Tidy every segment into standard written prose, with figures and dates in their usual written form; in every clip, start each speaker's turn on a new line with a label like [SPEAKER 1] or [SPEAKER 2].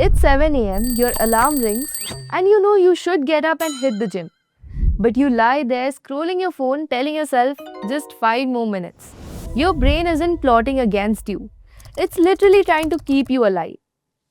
[SPEAKER 1] It's 7 a.m., your alarm rings, and you know you should get up and hit the gym. But you lie there scrolling your phone, telling yourself just 5 more minutes. Your brain isn't plotting against you, it's literally trying to keep you alive.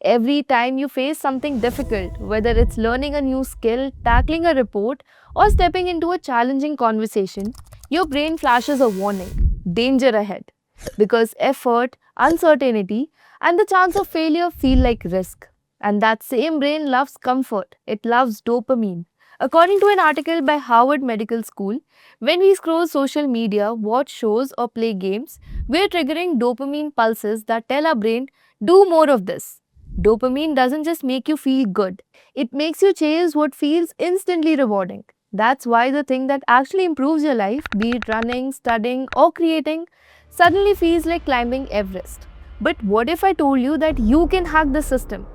[SPEAKER 1] Every time you face something difficult, whether it's learning a new skill, tackling a report, or stepping into a challenging conversation, your brain flashes a warning: danger ahead. Because effort, uncertainty, and the chance of failure feel like risk. And that same brain loves comfort, it loves dopamine. According to an article by Harvard Medical School, when we scroll social media, watch shows, or play games, we're triggering dopamine pulses that tell our brain, do more of this. Dopamine doesn't just make you feel good, it makes you chase what feels instantly rewarding. That's why the thing that actually improves your life, be it running, studying, or creating, suddenly feels like climbing Everest. But what if I told you that you can hack the system?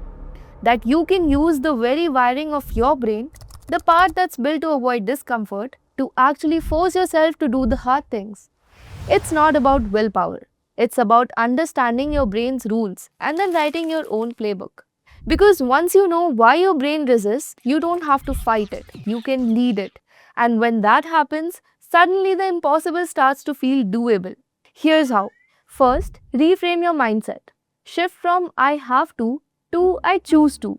[SPEAKER 1] That you can use the very wiring of your brain, the part that's built to avoid discomfort, to actually force yourself to do the hard things. It's not about willpower. It's about understanding your brain's rules and then writing your own playbook. Because once you know why your brain resists, you don't have to fight it. You can lead it. And when that happens, suddenly the impossible starts to feel doable. Here's how. First, reframe your mindset. Shift from I have to I choose to.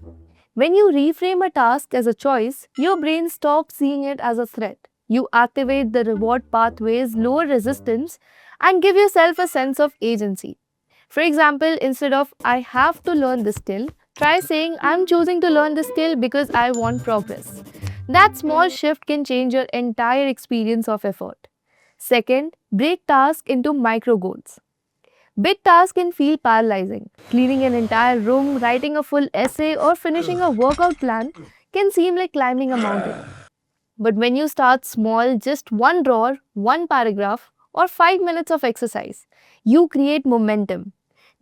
[SPEAKER 1] When you reframe a task as a choice, your brain stops seeing it as a threat. You activate the reward pathways, lower resistance, and give yourself a sense of agency. For example, instead of I have to learn this skill, try saying I'm choosing to learn this skill because I want progress. That small shift can change your entire experience of effort. Second, break tasks into micro goals. Big tasks can feel paralyzing. Cleaning an entire room, writing a full essay, or finishing a workout plan can seem like climbing a mountain. But when you start small, just one drawer, one paragraph, or 5 minutes of exercise, you create momentum.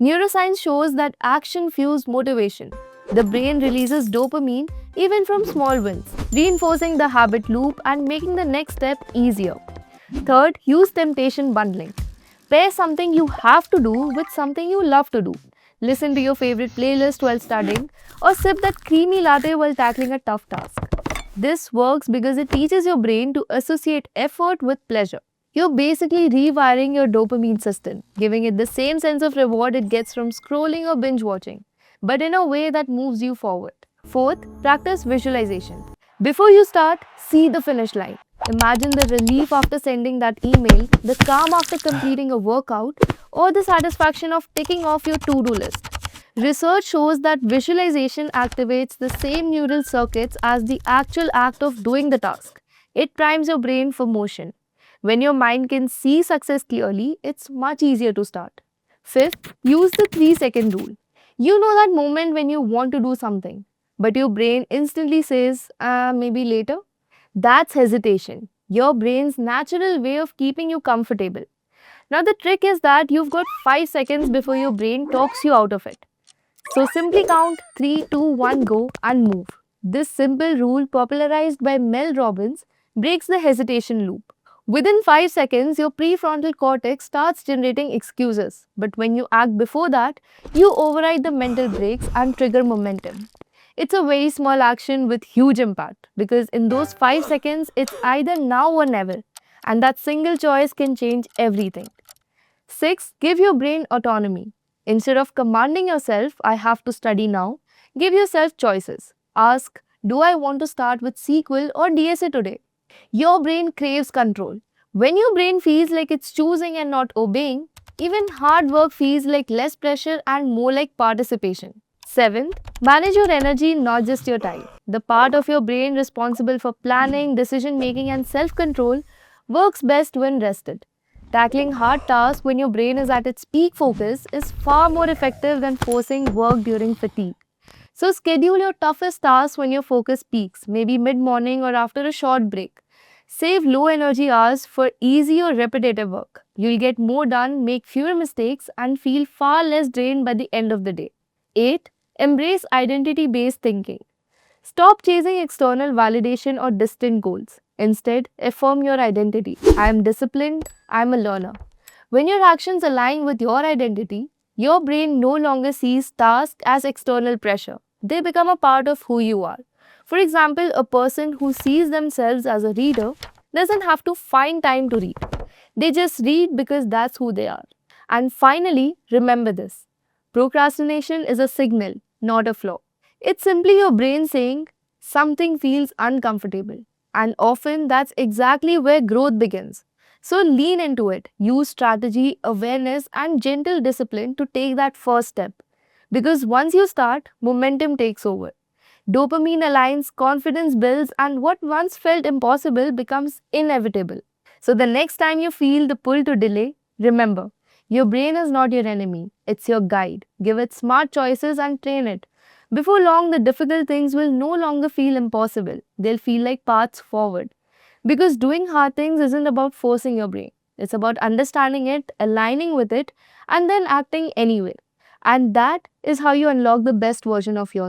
[SPEAKER 1] Neuroscience shows that action fuels motivation. The brain releases dopamine even from small wins, reinforcing the habit loop and making the next step easier. Third, use temptation bundling. Pair something you have to do with something you love to do. Listen to your favorite playlist while studying, or sip that creamy latte while tackling a tough task. This works because it teaches your brain to associate effort with pleasure. You're basically rewiring your dopamine system, giving it the same sense of reward it gets from scrolling or binge watching, but in a way that moves you forward. Fourth, practice visualization. Before you start, see the finish line. Imagine the relief after sending that email, the calm after completing a workout, or the satisfaction of ticking off your to do list. Research shows that visualization activates the same neural circuits as the actual act of doing the task. It primes your brain for motion. When your mind can see success clearly, it's much easier to start. Fifth, use the 3-second rule. You know that moment when you want to do something, but your brain instantly says, maybe later? That's hesitation, your brain's natural way of keeping you comfortable. Now, the trick is that you've got 5 seconds before your brain talks you out of it. So, simply count 3, 2, 1, go, and move. This simple rule, popularized by Mel Robbins, breaks the hesitation loop. Within 5 seconds, your prefrontal cortex starts generating excuses. But when you act before that, you override the mental brakes and trigger momentum. It's a very small action with huge impact because in those 5 seconds, it's either now or never. And that single choice can change everything. 6. Give your brain autonomy. Instead of commanding yourself, I have to study now, give yourself choices. Ask, do I want to start with SQL or DSA today? Your brain craves control. When your brain feels like it's choosing and not obeying, even hard work feels like less pressure and more like participation. Seventh, manage your energy, not just your time. The part of your brain responsible for planning, decision making, and self control works best when rested. Tackling hard tasks when your brain is at its peak focus is far more effective than forcing work during fatigue. So, schedule your toughest tasks when your focus peaks, maybe mid morning or after a short break. Save low energy hours for easy or repetitive work. You'll get more done, make fewer mistakes, and feel far less drained by the end of the day. 8. Embrace identity based thinking. Stop chasing external validation or distant goals. Instead, affirm your identity. I am disciplined, I am a learner. When your actions align with your identity, your brain no longer sees tasks as external pressure. they become a part of who you are. For example, a person who sees themselves as a reader doesn't have to find time to read. They just read because that's who they are. And finally, remember this: procrastination is a signal, not a flaw. It's simply your brain saying something feels uncomfortable. And often that's exactly where growth begins. So lean into it. Use strategy, awareness, and gentle discipline to take that first step. Because once you start, momentum takes over. Dopamine aligns, confidence builds, and what once felt impossible becomes inevitable. So the next time you feel the pull to delay, remember, your brain is not your enemy, it's your guide. Give it smart choices and train it. Before long, the difficult things will no longer feel impossible, they'll feel like paths forward. Because doing hard things isn't about forcing your brain, it's about understanding it, aligning with it, and then acting anyway. And that is how you unlock the best version of yourself.